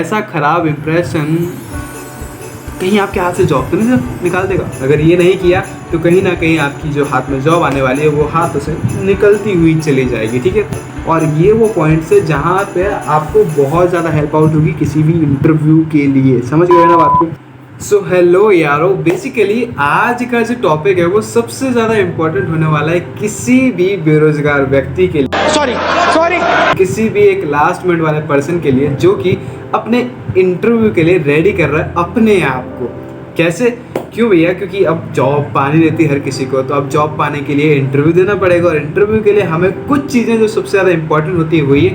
ऐसा खराब इम्प्रेशन कहीं आपके हाथ से जॉब तो नहीं निकाल देगा। अगर ये नहीं किया तो कहीं ना कहीं आपकी जो हाथ में जॉब आने वाली है वो हाथ से निकलती हुई चली जाएगी, ठीक है। और ये वो पॉइंट्स है जहाँ पे आपको बहुत ज़्यादा हेल्प आउट होगी किसी भी इंटरव्यू के लिए, समझ गए ना बात को। सो हेलो यारो, बेसिकली आज का जो टॉपिक है वो सबसे ज़्यादा इम्पोर्टेंट होने वाला है किसी भी बेरोजगार व्यक्ति के लिए, सॉरी किसी भी एक लास्ट मिनट वाले पर्सन के लिए जो कि अपने इंटरव्यू के लिए रेडी कर रहा है अपने आप को। कैसे? क्यों भैया? क्योंकि अब जॉब पानी रहती है हर किसी को, तो अब जॉब पाने के लिए इंटरव्यू देना पड़ेगा। और इंटरव्यू के लिए हमें कुछ चीज़ें जो सबसे ज़्यादा इंपॉर्टेंट होती है वो ये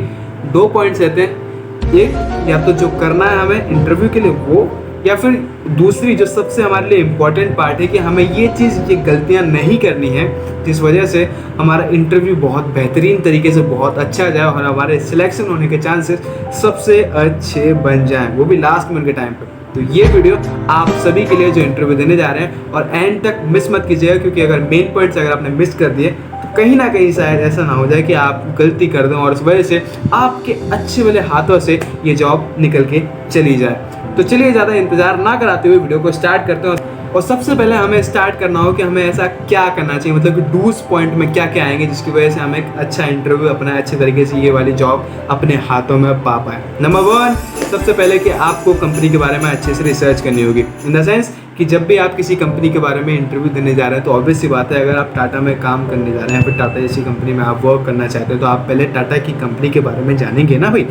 2 पॉइंट्स रहते हैं। एक, या तो जो करना है हमें इंटरव्यू के लिए वो, या फिर दूसरी जो सबसे हमारे लिए इम्पॉर्टेंट पार्ट है कि हमें ये चीज़, ये गलतियाँ नहीं करनी है जिस वजह से हमारा इंटरव्यू बहुत बेहतरीन तरीके से बहुत अच्छा जाए और हमारे सिलेक्शन होने के चांसेस सबसे अच्छे बन जाएं, वो भी लास्ट मिनट के टाइम पर। तो ये वीडियो आप सभी के लिए जो इंटरव्यू देने जा रहे हैं, और एंड तक मिस मत कीजिएगा, क्योंकि अगर मेन पॉइंट्स अगर आपने मिस कर दिए तो कहीं ना कहीं शायद ऐसा ना हो जाए कि आप गलती कर दें और उस वजह से आपके अच्छे वाले हाथों से ये जॉब निकल के चली जाए। तो चलिए ज़्यादा इंतजार ना कराते हुए वीडियो को स्टार्ट करते हैं। और सबसे पहले हमें स्टार्ट करना हो कि हमें ऐसा क्या करना चाहिए, मतलब कि डूज पॉइंट में क्या क्या आएंगे जिसकी वजह से हमें एक अच्छा इंटरव्यू अपना अच्छे तरीके से ये वाली जॉब अपने हाथों में पा पाए। नंबर 1, सबसे पहले कि आपको कंपनी के बारे में अच्छे से रिसर्च करनी होगी। इन द सेंस कि जब भी आप किसी कंपनी के बारे में इंटरव्यू देने जा रहे हैं तो ऑब्वियस सी बात है, अगर आप टाटा में काम करने जा रहे हैं, फिर टाटा जैसी कंपनी में आप वर्क करना चाहते हैं, तो आप पहले टाटा की कंपनी के बारे में जानेंगे ना भाई।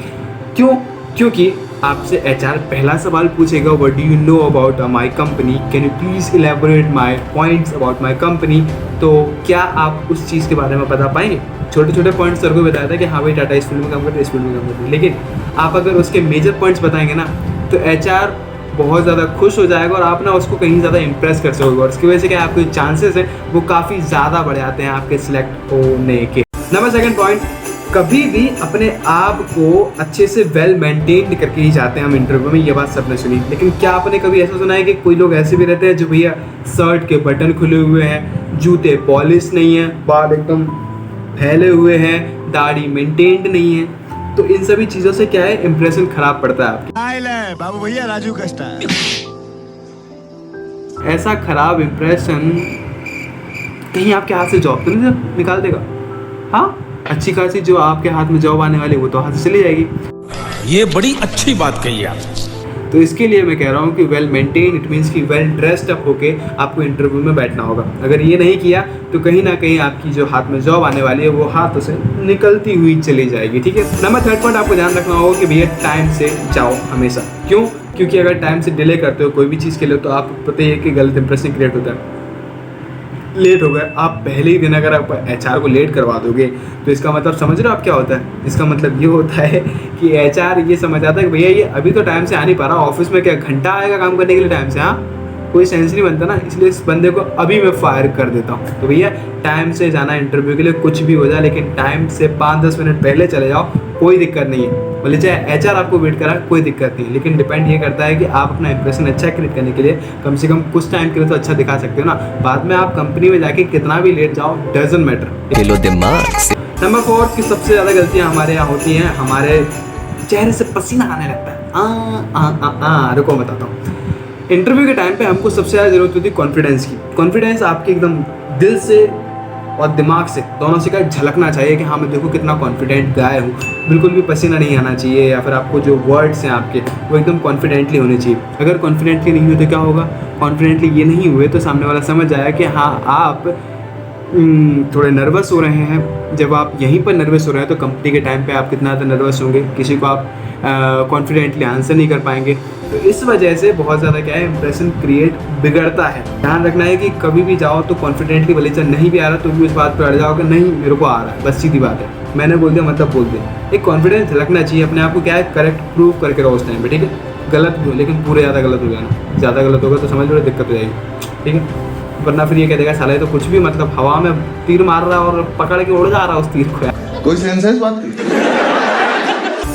क्यों? क्योंकि आपसे एचआर पहला सवाल पूछेगा, what do you know about my company, can you please elaborate my points about my company. तो क्या आप उस चीज़ के बारे में बता पाएंगे? छोटे छोटे पॉइंट्स सर को बताया था कि हाँ भाई टाटा इस फील्ड में काम करते हैं, इस फील्ड में काम करते हैं, लेकिन आप अगर उसके मेजर पॉइंट्स बताएंगे ना तो एचआर बहुत ज़्यादा खुश हो जाएगा और आप ना उसको कहीं ज़्यादा इंप्रेस कर सकोगे, और इसकी वजह से क्या आपके चांसेस हैं वो काफ़ी ज़्यादा बढ़ जाते हैं आपके सिलेक्ट होने के। नंबर 2 पॉइंट, कभी भी अपने आप को अच्छे से वेल मेंटेन करके ही जाते हैं हम इंटरव्यू में। ये बात सबने सुनी, लेकिन क्या आपने कभी ऐसा सुना है कि कोई लोग ऐसे भी रहते हैं जो भैया शर्ट के बटन खुले हुए हैं, जूते पॉलिश नहीं है, बाल एकदम फैले हुए हैं, दाढ़ी मेंटेन्ड नहीं है। तो इन सभी चीज़ों से क्या है, इंप्रेशन खराब पड़ता है आपकी। बाबू भैया राजू कष्टा ऐसा खराब इंप्रेशन कहीं आपके हाथ से जॉब तो नहीं निकाल देगा। हाँ, अच्छी खासी जो आपके हाथ में जॉब आने वाली वो तो हाथ से चली जाएगी। ये बड़ी अच्छी बात कही आप। तो इसके लिए मैं कह रहा हूँ कि वेल मेंटेन, इट मीन्स कि वेल ड्रेस्ड अप होके आपको इंटरव्यू में बैठना होगा। अगर ये नहीं किया तो कहीं ना कहीं आपकी जो हाथ में जॉब आने वाली है वो हाथ से निकलती हुई चली जाएगी, ठीक है। नंबर 3 पॉइंट आपको ध्यान रखना होगा कि भैया टाइम से जाओ हमेशा। क्यों? क्योंकि अगर टाइम से डिले करते हो कोई भी चीज़ के लिए तो आप पता ही है कि गलत इंप्रेशन क्रिएट होता है। लेट हो गए आप पहले ही दिन, अगर आप एचआर को लेट करवा दोगे तो इसका मतलब समझ रहे हो आप क्या होता है? इसका मतलब ये होता है कि एचआर ये समझ आता है कि भैया ये अभी तो टाइम से आ नहीं पा रहा, ऑफिस में क्या घंटा आएगा काम करने के लिए टाइम से? हाँ, कोई सेंस नहीं बनता ना, इसलिए इस बंदे को अभी मैं फायर कर देता हूँ। तो भैया टाइम से जाना इंटरव्यू के लिए, कुछ भी हो जाए लेकिन टाइम से 5-10 मिनट पहले चले जाओ, कोई दिक्कत नहीं है। बोले चाहे एचआर आपको वेट करा, कोई दिक्कत नहीं है, लेकिन डिपेंड ये करता है कि आप अपना इंप्रेशन अच्छा क्रिएट करने के लिए कम से कम कुछ टाइम के लिए तो अच्छा दिखा सकते हो ना। बाद में आप कंपनी में जाके कितना भी लेट जाओ, डजंट मैटर। नंबर 4 की सबसे ज़्यादा गलतियाँ हमारे यहाँ होती हैं, हमारे चेहरे से पसीना आने लगता है। रुको बताता हूँ। इंटरव्यू के टाइम पे हमको सबसे ज़्यादा ज़रूरत होती है कॉन्फिडेंस की। कॉन्फिडेंस आपके एकदम दिल से और दिमाग से दोनों से का झलकना चाहिए कि हाँ मैं देखो कितना कॉन्फिडेंट गाय हूँ। बिल्कुल भी पसीना नहीं आना चाहिए, या फिर आपको जो वर्ड्स हैं आपके वो एकदम कॉन्फिडेंटली होने चाहिए। अगर कॉन्फिडेंटली नहीं हुए तो क्या होगा? कॉन्फिडेंटली ये नहीं हुए तो सामने वाला समझ जाएगा कि हाँ आप थोड़े नर्वस हो रहे हैं। जब आप यहीं पर नर्वस हो रहे हैं तो कंपनी के टाइम पे आप कितना ज़्यादा नर्वस होंगे, किसी को आप कॉन्फिडेंटली आंसर नहीं कर पाएंगे। तो इस वजह से बहुत ज़्यादा क्या है, इंप्रेशन क्रिएट बिगड़ता है। ध्यान रखना है कि कभी भी जाओ तो कॉन्फिडेंटली, भले चाहे नहीं भी आ रहा तो भी उस बात पर अड़ जाओ कि नहीं मेरे को आ रहा है, बस सीधी बात है, मैंने बोल दिया मतलब बोल दिया। एक कॉन्फिडेंस झलकना चाहिए अपने आप को, क्या है करेक्ट प्रूव करके रहो उस टाइम पे, ठीक है। गलत भी हो लेकिन पूरे ज़्यादा गलत हो जाना, ज़्यादा गलत होगा तो समझ लो दिक्कत हो जाएगी, ठीक है। वरना फिर ये कह देगा साला ये तो कुछ भी, मतलब हवा में तीर मार रहा है और पकड़ के उड़ जा रहा है उस तीर को। कोई सेंस है इस बात की?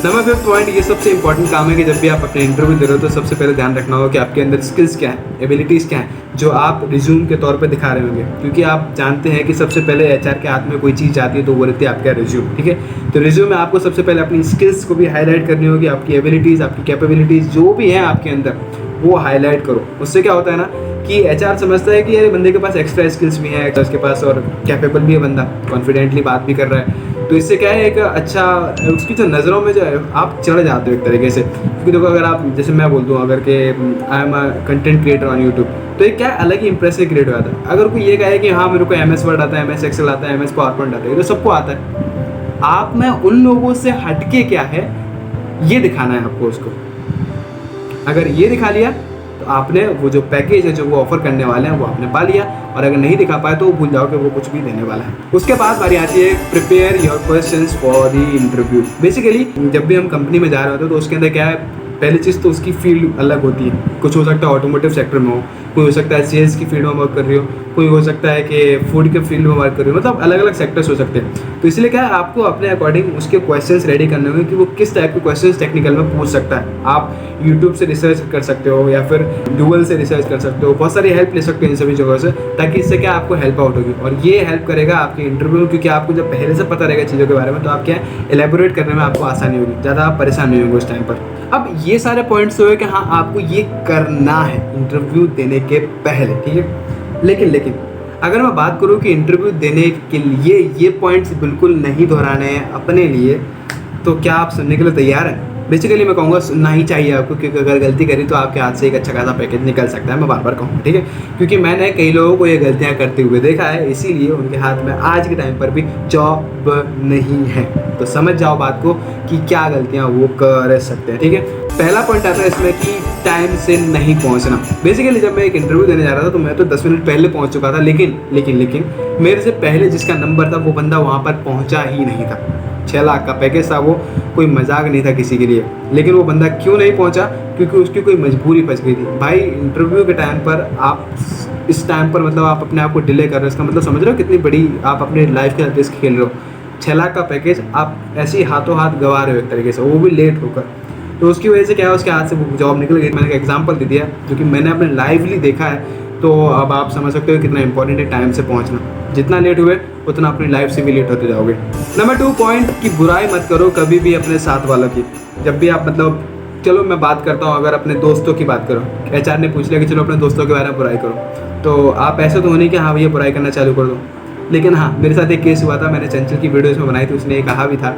नंबर 5 पॉइंट, ये सबसे इंपॉर्टेंट काम है कि जब भी आप अपने इंटरव्यू दे रहे हो तो सबसे पहले ध्यान रखना होगा कि आपके अंदर स्किल्स क्या है, एबिलिटीज़ क्या है जो आप रिज्यूम के तौर पे दिखा रहे होंगे। क्योंकि आप जानते हैं कि सबसे पहले एचआर के हाथ में कोई चीज़ आती है तो वो रहती है आपका रिज्यूम, ठीक है। तो रिज्यूम में आपको सबसे पहले अपनी स्किल्स को भी हाईलाइट करनी होगी, आपकी एबिलिटीज़, आपकी कैपेबिलिटीज़ जो भी है आपके अंदर वो हाईलाइट करो। उससे क्या होता है ना कि एचआर समझता है कि यार बंदे के पास एक्स्ट्रा स्किल्स भी हैं उसके पास और कैपेबल भी है बंदा, कॉन्फिडेंटली बात भी कर रहा है। तो इससे क्या है एक अच्छा उसकी जो नज़रों में जो है आप चढ़ जाते हो एक तरीके से। क्योंकि देखो अगर आप जैसे मैं बोल दूँ अगर कि I am a content creator on YouTube, तो एक क्या अलग ही इंप्रेशन क्रिएट हो जाता है। अगर कोई ये कहे कि हाँ मेरे को MS वर्ड आता है, MS एक्सेल आता है, MS पावरपॉइंट आता है, ये तो सबको आता है। आप में उन लोगों से हटके क्या है ये दिखाना है आपको उसको। अगर ये दिखा लिया तो आपने वो जो पैकेज है जो वो ऑफर करने वाले हैं वो आपने पा लिया, और अगर नहीं दिखा पाए तो भूल जाओ कि वो कुछ भी देने वाला है। उसके बाद बारी आती है prepare your questions for the interview. Basically जब भी हम कंपनी में जा रहे होते हैं तो उसके अंदर क्या है, पहली चीज़ तो उसकी फील्ड अलग होती है। कुछ हो सकता है ऑटोमोटिव सेक्टर में हो, कोई हो सकता है सेल्स की फील्ड में वर्क कर रही हो, कोई हो सकता है कि फूड के फील्ड में वर्क कर रही हो, मतलब अलग अलग सेक्टर्स हो सकते हैं। तो इसलिए क्या है आपको अपने अकॉर्डिंग उसके क्वेश्चंस रेडी करने होंगे कि वो किस टाइप के क्वेश्चंस टेक्निकल में पूछ सकता है। आप यूट्यूब से रिसर्च कर सकते हो या फिर गूगल से रिसर्च कर सकते हो, बहुत सारी हेल्प ले सकते हो इन सभी जगहों से, ताकि इससे क्या आपको हेल्प आउट होगी और ये हेल्प करेगा आपके इंटरव्यू में। क्योंकि आपको जब पहले से पता रहेगा चीज़ों के बारे में तो आप क्या एलेबोरेट करने में आपको आसानी होगी, ज़्यादा आप परेशान नहीं होंगे उस टाइम पर। अब ये सारे पॉइंट्स तो है कि हाँ आपको ये करना है इंटरव्यू देने के पहले, ठीक है। लेकिन अगर मैं बात करूँ कि इंटरव्यू देने के लिए ये पॉइंट्स बिल्कुल नहीं दोहराने हैं अपने लिए, तो क्या आप सुनने के लिए तैयार हैं? बेसिकली मैं कहूँगा सुनना ही चाहिए आपको, क्योंकि अगर गलती करी तो आपके हाथ से एक अच्छा खासा पैकेज निकल सकता है। मैं बार बार कहूँगा, ठीक है, क्योंकि मैंने कई लोगों को ये गलतियाँ करते हुए देखा है, इसीलिए उनके हाथ में आज के टाइम पर भी जॉब नहीं है। तो समझ जाओ बात को कि क्या गलतियाँ वो कर सकते हैं, ठीक है। पहला पॉइंट आता है इसमें कि टाइम से नहीं पहुंचना। बेसिकली जब मैं एक इंटरव्यू देने जा रहा था तो मैं तो 10 मिनट पहले पहुंच चुका था, लेकिन मेरे से पहले जिसका नंबर था वो बंदा वहाँ पर पहुँचा ही नहीं था। 6 लाख का पैकेज था, वो कोई मजाक नहीं था किसी के लिए। लेकिन वो बंदा क्यों नहीं पहुँचा? क्योंकि उसकी कोई मजबूरी फंस गई थी। भाई इंटरव्यू के टाइम पर आप इस टाइम पर मतलब आप अपने आप को डिले कर रहे हो, इसका मतलब समझ रहे हो कितनी बड़ी आप अपने लाइफ के साथ रिस्क खेल रहे हो। 6 लाख का पैकेज आप ऐसे ही हाथों हाथ गंवा रहे हो एक तरीके से, वो भी लेट होकर। तो उसकी वजह से क्या है उसके हाथ से वो जॉब निकल गई। मैंने एक एग्जांपल दे दिया जो कि मैंने अपने लाइवली देखा है। तो अब आप समझ सकते हो कितना इंपॉर्टेंट है टाइम से पहुंचना। जितना लेट हुए उतना अपनी लाइफ से भी लेट होते जाओगे। नंबर 2 पॉइंट कि बुराई मत करो कभी भी अपने साथ वालों की। जब भी आप मतलब चलो मैं बात करता हूँ, अगर अपने दोस्तों की बात करो, एचआर ने पूछ लिया कि चलो अपने दोस्तों के बारे में बुराई करो, तो आप ऐसे तो नहीं कि हाँ भैया बुराई करना चालू कर दो। लेकिन हाँ मेरे साथ एक केस हुआ था, मैंने चंचल की वीडियोस में बनाई थी। उसने ये कहा भी था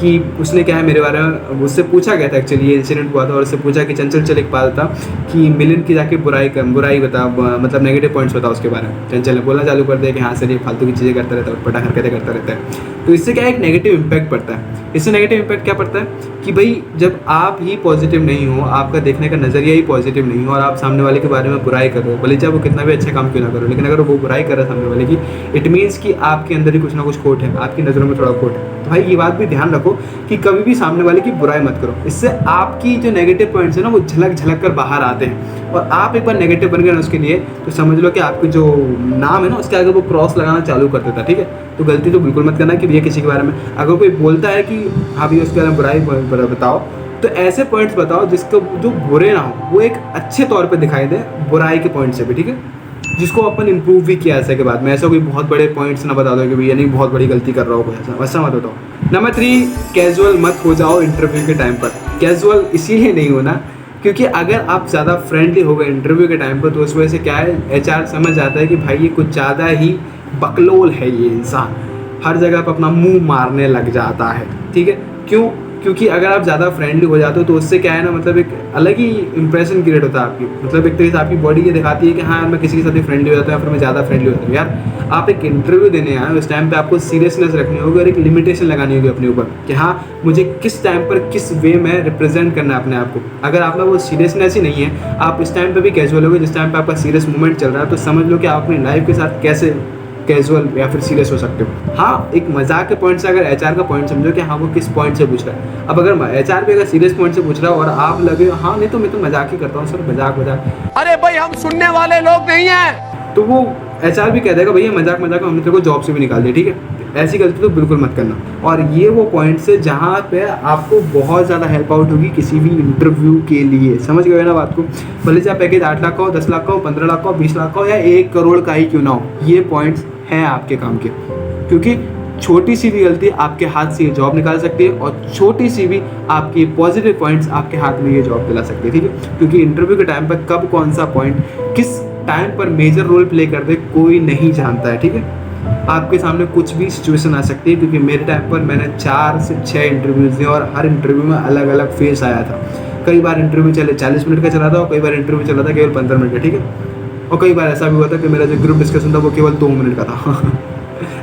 कि उसने क्या है मेरे बारे में, उससे पूछा गया था, एक्चुअली ये इंसिडेंट हुआ था और उससे पूछा कि चंचल चल एक बात था कि मिलिंद की जाके बुराई बता, मतलब नेगेटिव पॉइंट्स बता उसके बारे में। चंचल ने बोलना चालू कर दिया कि हाँ सर ये फालतू की चीज़ें करता रहता है, पटा हरकतें करता रहता है। तो इससे क्या एक नेगेटिव इम्पैक्ट पड़ता है। इससे नेगेटिव इम्पैक्ट क्या पड़ता है कि भाई जब आप ही पॉजिटिव नहीं हो, आपका देखने का नज़रिया ही पॉजिटिव नहीं हो और आप सामने वाले के बारे में बुराई कर रहे हो, भले चाहे वो कितना भी अच्छा काम क्यों ना करो, लेकिन अगर वो बुराई कर रहा है सामने वाले की, इट मीन्स कि आपके अंदर ही कुछ ना कुछ खोट है, आपकी नज़रों में थोड़ा खोट है। तो भाई ये बात भी ध्यान रखो कि कभी भी सामने वाले की बुराई मत करो। इससे आपकी जो नेगेटिव पॉइंट्स है ना वो झलक कर बाहर आते हैं और आप एक बार नेगेटिव बन गए ना उसके लिए, तो समझ लो कि आपके जो नाम है ना उसके आगे वो क्रॉस लगाना चालू कर देता, ठीक है। तो गलती तो बिल्कुल मत करना कि भैया किसी के बारे में अगर कोई बोलता है कि हाँ भैया उसके बारे में बुराई बताओ, तो ऐसे पॉइंट्स बताओ जिसको जो बुरे ना हो, वो एक अच्छे तौर पे दिखाई दे बुराई के पॉइंट से भी, ठीक है, जिसको अपन इंप्रूव भी किया ऐसे के बाद में। ऐसा कोई बहुत बड़े पॉइंट्स ना बता दो कि भैया नहीं बहुत बड़ी गलती कर रहा हो कोई, ऐसा मत बताओ। नंबर 3 कैजुअल मत हो जाओ इंटरव्यू के टाइम पर। कैजुअल इसीलिए नहीं होना क्योंकि अगर आप ज़्यादा फ्रेंडली हो गए इंटरव्यू के टाइम पर तो उस वजह से क्या है एचआर समझ जाता है कि भाई ये कुछ ज़्यादा ही बकलोल है, ये इंसान हर जगह पर अपना मुंह मारने लग जाता है, ठीक है। क्यों? क्योंकि अगर आप ज़्यादा फ्रेंडली हो जाते हो तो उससे क्या है ना, मतलब एक अलग ही इंप्रेशन क्रिएट होता है आपकी, मतलब एक तरीके से आपकी बॉडी ये दिखाती है कि हाँ मैं किसी के साथ भी फ्रेंडली हो जाता हूँ या फिर मैं ज़्यादा फ्रेंडली होता हूँ। यार आप एक इंटरव्यू देने आए उस टाइम पे आपको सीरियसनेस रखनी होगी और एक लिमिटेशन लगानी होगी अपने ऊपर कि हाँ मुझे किस टाइम पर किस वे में रिप्रेजेंट करना है अपने आप को। अगर आप में वो सीरियसनेस ही नहीं है, आप इस टाइम पर भी कैजुअल हो, जिस टाइम पर आपका सीरियस मूवमेंट चल रहा है, तो समझ लो कि आप अपनी लाइफ के साथ कैसे कैजुअल या फिर सीरियस हो सकते हो। हाँ एक मजाक के पॉइंट से अगर एचआर का पॉइंट समझो कि हाँ वो किस पॉइंट से पूछ रहा है। अब अगर एचआर भी अगर सीरियस पॉइंट से पूछ रहा है और आप लगे हाँ नहीं तो मैं तो मजाक ही करता हूँ सर, मजाक, अरे भाई हम सुनने वाले लोग नहीं हैं, तो वो एचआर भी कह देगा भैया मजाक में हमने तेरे को जॉब से भी निकाल दिया, ठीक है। ऐसी गलती तो बिल्कुल मत करना। और ये वो पॉइंट्स है जहाँ पे आपको बहुत ज़्यादा हेल्प आउट होगी किसी भी इंटरव्यू के लिए। समझ गए ना बात को? भले से आप पैकेज 8 लाख का हो, 10 लाख का हो, 15 लाख का हो, 20 लाख का हो या 1 करोड़ का ही क्यों ना हो, ये पॉइंट्स हैं आपके काम के। क्योंकि छोटी सी भी गलती आपके हाथ से ये जॉब निकाल सकती है और छोटी सी भी आपकी पॉजिटिव पॉइंट्स आपके हाथ में ये जॉब दिला सकती है, ठीक है? क्योंकि इंटरव्यू के टाइम पर कब कौन सा पॉइंट किस टाइम पर मेजर रोल प्ले कर दे कोई नहीं जानता है, ठीक है? आपके सामने कुछ भी सिचुएशन आ सकती है, क्योंकि मेरे टाइम पर मैंने 4 से 6 इंटरव्यूज़ दिए और हर इंटरव्यू में अलग अलग फेस आया था। कई बार इंटरव्यू चले 40 मिनट का चला था और कई बार इंटरव्यू चला था केवल 15 मिनट का, ठीक है? और कई बार ऐसा भी हुआ था कि मेरा जो ग्रुप डिस्कशन था वो केवल 2 मिनट का था।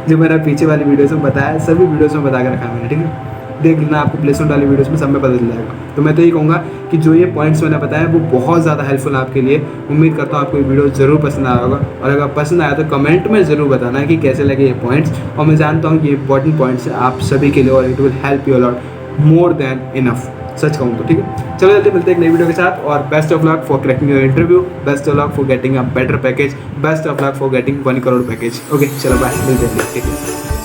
जो मैंने पीछे वाली वीडियोस में बताया, सभी वीडियोस में बता के रखा है मैंने, ठीक है? देख लेना, आपको प्लेसमेंट वाली वीडियोस में सब में पता चल जाएगा। तो मैं तो ये कहूँगा कि जो ये पॉइंट्स मैंने बताया वो बहुत ज़्यादा हेल्पफुल है आपके लिए। उम्मीद करता हूँ आपको ये वीडियो ज़रूर पसंद आया होगा, और अगर पसंद आया तो कमेंट में ज़रूर बताना कि कैसे लगे ये पॉइंट्स। और मैं जानता हूँ कि ये इंपॉर्टेंट पॉइंट्स है आप सभी के लिए और it will help you a lot more than enough, सच कहूँ तो, ठीक है? चलो जल्दी मिलते हैं एक नई वीडियो के साथ, और best of luck for cracking your interview, best of luck for getting a better package, best of luck for getting 1 crore package. Okay चलो बाय, मिलते हैं।